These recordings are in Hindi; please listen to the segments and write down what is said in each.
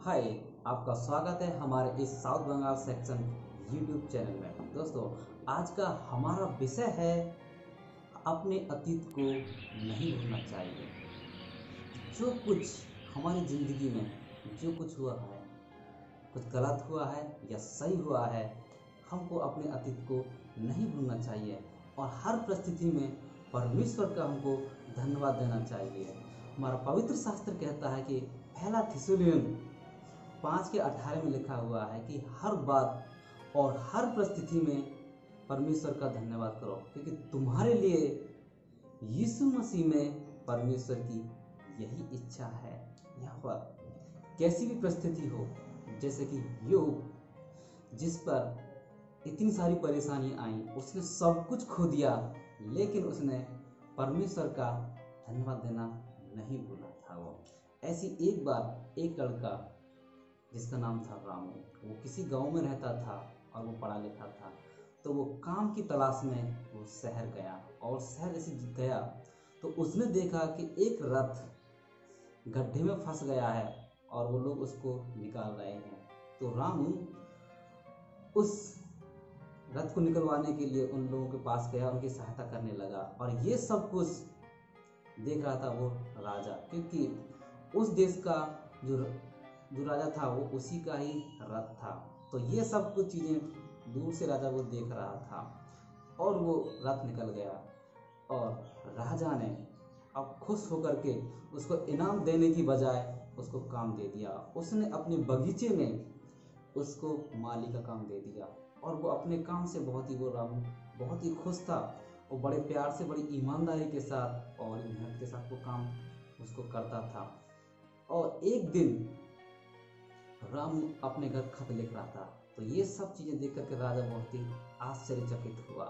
हाय, आपका स्वागत है हमारे इस south Bengal section YouTube channel में। दोस्तों, आज का हमारा विषय है अपने अतीत को नहीं भूलना चाहिए। जो कुछ हमारी ज़िंदगी में जो कुछ हुआ है, कुछ गलत हुआ है या सही हुआ है, हमको अपने अतीत को नहीं भूलना चाहिए और हर परिस्थिति में परमेश्वर का हमको धन्यवाद देना चाहिए। हमारा पवित्र शास्त्र कहता है कि पहला थिस्सलुनीय 5:18 में लिखा हुआ है कि हर बात और हर परिस्थिति में परमेश्वर का धन्यवाद करो, क्योंकि तुम्हारे लिए यीशु मसीह में परमेश्वर की यही इच्छा है। यहाँ पर कैसी भी परिस्थिति हो, जैसे कि योग जिस पर इतनी सारी परेशानी आई, उसने सब कुछ खो दिया, लेकिन उसने परमेश्वर का धन्यवाद देना नहीं भूला था। वो ऐसी एक बार एक लड़का जिसका नाम था रामू, वो किसी गांव में रहता था और वो पढ़ा लिखा था। तो वो काम की तलाश में वो शहर गया और शहर जैसे गया तो उसने देखा कि एक रथ गड्ढे में फंस गया है और वो लोग उसको निकाल रहे हैं। तो रामू उस रथ को निकलवाने के लिए उन लोगों के पास गया, उनकी सहायता करने लगा। और ये सब कुछ देख रहा था वो राजा, क्योंकि उस देश का जो राजा था वो उसी का ही रथ था। तो ये सब कुछ चीज़ें दूर से राजा वो देख रहा था और वो रथ निकल गया और राजा ने अब खुश होकर के उसको इनाम देने की बजाय उसको काम दे दिया। उसने अपने बगीचे में उसको माली का काम दे दिया और वो अपने काम से वो रामू बहुत ही खुश था। वो बड़े प्यार से, बड़ी ईमानदारी के साथ और मेहनत के साथ वो काम उसको करता था। और एक दिन राम अपने घर खत लिख रहा था। तो ये सब चीज़ें देख करके राजा बहुत ही आश्चर्यचकित हुआ।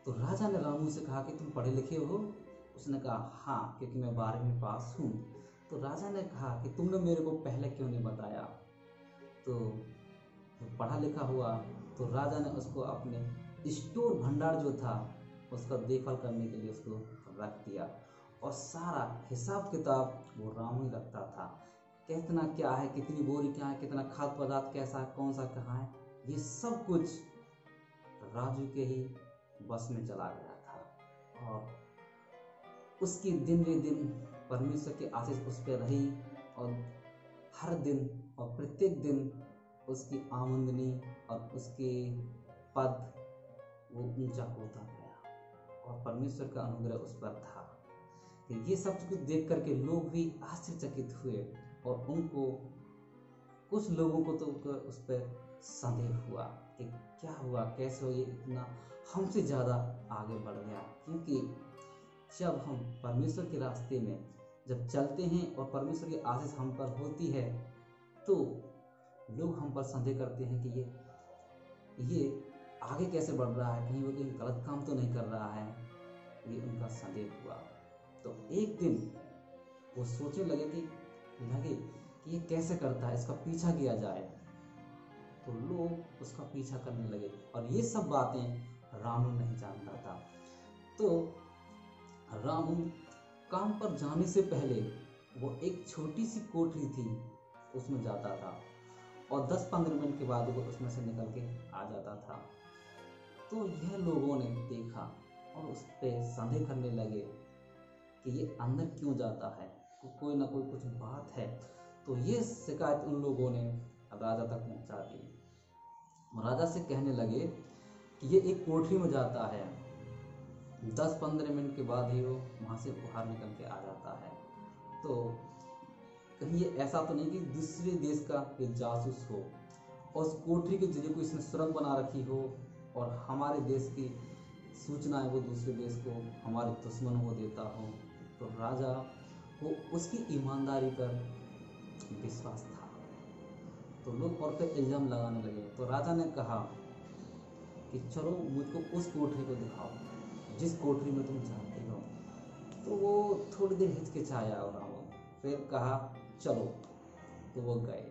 तो राजा ने रामू से कहा कि तुम पढ़े लिखे हो? उसने कहा हाँ, क्योंकि मैं 12वीं पास हूँ। तो राजा ने कहा कि तुमने मेरे को पहले क्यों नहीं बताया? तो पढ़ा लिखा हुआ तो राजा ने उसको अपने स्टोर भंडार जो था उसका देखभाल करने के लिए उसको रख दिया और सारा हिसाब किताब वो रामू ही रखता था। कितना क्या है, कितनी बोरी क्या है, कितना खाद्य पदार्थ कैसा है, कौन सा कहाँ है, ये सब कुछ राजू के ही बस में चला गया था। और उसकी दिन ब दिन परमेश्वर की आशीष उस पर रही और हर दिन और प्रत्येक दिन उसकी आमदनी और उसके पद वो ऊंचा होता गया और परमेश्वर का अनुग्रह उस पर था। कि ये सब कुछ देख करके लोग भी आश्चर्यचकित हुए और उनको, कुछ लोगों को तो उस पर संदेह हुआ कि क्या हुआ, कैसे हो ये इतना हमसे ज़्यादा आगे बढ़ गया। क्योंकि जब हम परमेश्वर के रास्ते में जब चलते हैं और परमेश्वर की आशीष हम पर होती है तो लोग हम पर संदेह करते हैं कि ये आगे कैसे बढ़ रहा है, कहीं वो कोई गलत काम तो नहीं कर रहा है। ये उनका संदेह हुआ। तो एक दिन वो सोचने लगे कि ये कैसे करता है, इसका पीछा किया जाए। तो लोग उसका पीछा करने लगे और ये सब बातें रामू नहीं जानता था। तो रामू काम पर जाने से पहले वो एक छोटी सी कोठरी थी उसमें जाता था और 10-15 मिनट के बाद वो उसमें से निकल के आ जाता था। तो यह लोगों ने देखा और उस पर संदेह करने लगे कि ये अंदर क्यों जाता है, कोई ना कोई कुछ बात है। तो ये शिकायत उन लोगों ने राजा तक पहुंचा दी। राजा से कहने लगे कि ये एक कोठरी में जाता है, 10-15 मिनट के बाद ही वो वहाँ से बाहर निकल के आ जाता है। तो कहीं ये ऐसा तो नहीं कि दूसरे देश का ये जासूस हो और उस कोठरी के जरिए कोई इसने सुरंग बना रखी हो और हमारे देश की सूचनाएं वो दूसरे देश को, हमारे दुश्मनों को देता हो। तो राजा को उसकी ईमानदारी पर विश्वास था। तो लोग और पे इल्ज़ाम लगाने लगे। तो राजा ने कहा कि चलो मुझको उस कोठरी को दिखाओ जिस कोठरी में तुम चाहते हो। तो वो थोड़ी देर हिचकिचाया और फिर कहा चलो। तो वो गए।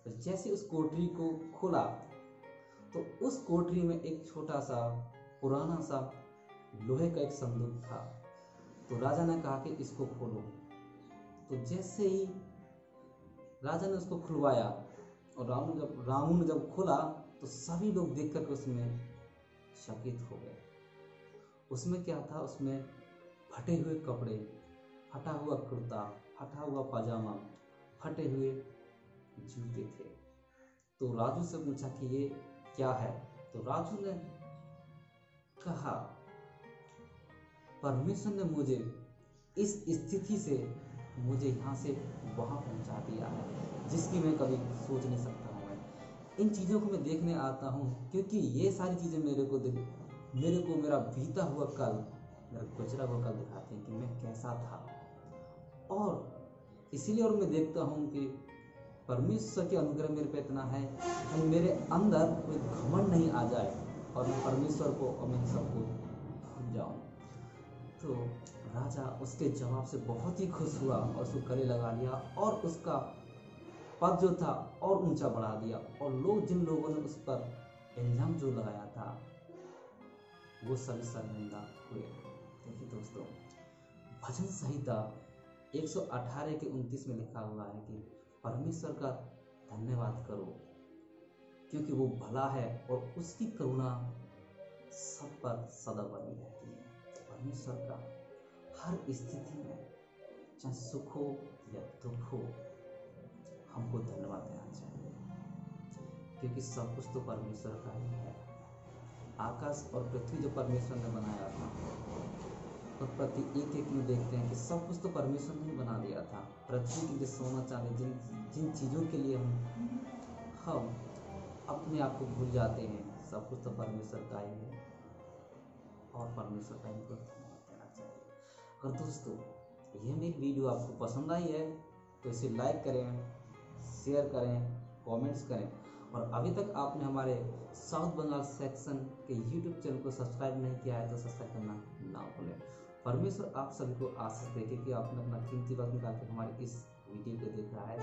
तो जैसे उस कोठरी को खोला तो उस कोठरी में एक छोटा सा पुराना सा लोहे का एक संदूक था। तो राजा ने कहा कि इसको खोलो। तो जैसे ही राजा ने उसको खुलवाया और रामू ने जब खोला तो सभी लोग देख कर उसमें चकित हो गए। उसमें क्या था, उसमें फटे हुए कपड़े, फटा हुआ कुर्ता, फटा हुआ पाजामा, फटे हुए जूते थे। तो राजू से पूछा कि ये क्या है? तो राजू ने कहा, परमेश्वर ने मुझे इस स्थिति से मुझे यहाँ से वहाँ पहुँचा दिया है जिसकी मैं कभी सोच नहीं सकता हूँ। मैं इन चीज़ों को मैं देखने आता हूँ क्योंकि ये सारी चीज़ें मेरे को मेरा बीता हुआ कल, मेरा गुजरा हुआ कल दिखाते हैं कि मैं कैसा था। और इसीलिए और मैं देखता हूँ कि परमेश्वर के अनुग्रह मेरे पे इतना है कि मेरे अंदर कोई घमंड नहीं आ जाए और मैं परमेश्वर को और मैं सबको भूल जाऊँ। तो राजा उसके जवाब से बहुत ही खुश हुआ और उसको गले लगा लिया और उसका पद जो था और ऊंचा बढ़ा दिया। और लोग, जिन लोगों ने उस पर इल्जाम जो लगाया था, वो सभी शर्मिंदा हुए। देखिए दोस्तों, भजन संहिता 118 के 29 में लिखा हुआ है कि परमेश्वर का धन्यवाद करो क्योंकि वो भला है और उसकी करुणा सब पर सदा बनी रहती है। परमेश्वर का हर स्थिति में, चाहे सुख हो या दुख हो, हमको धन्यवाद देना चाहिए क्योंकि सब कुछ तो परमेश्वर का ही है। आकाश और पृथ्वी जो परमेश्वर ने बनाया था, और प्रति एक एक में देखते हैं कि सब कुछ तो परमेश्वर ने ही बना दिया था। पृथ्वी के लिए सोना चांदी, जिन चीज़ों के लिए हम अपने आप को भूल जाते हैं, सब कुछ तो परमेश्वर का ही है और परमेश्वर का ही धन्यवाद देना चाहिए। और दोस्तों, यह मेरी वीडियो आपको पसंद आई है तो इसे लाइक करें, शेयर करें, कमेंट्स करें। और अभी तक आपने हमारे साउथ बंगाल सेक्शन के यूट्यूब चैनल को सब्सक्राइब नहीं किया है तो सब्सक्राइब करना ना भूलें। परमेश्वर आप सभी को आशीष दे कि आपने अपना कीमती वक्त निकाल कर हमारी इस वीडियो को देखा है।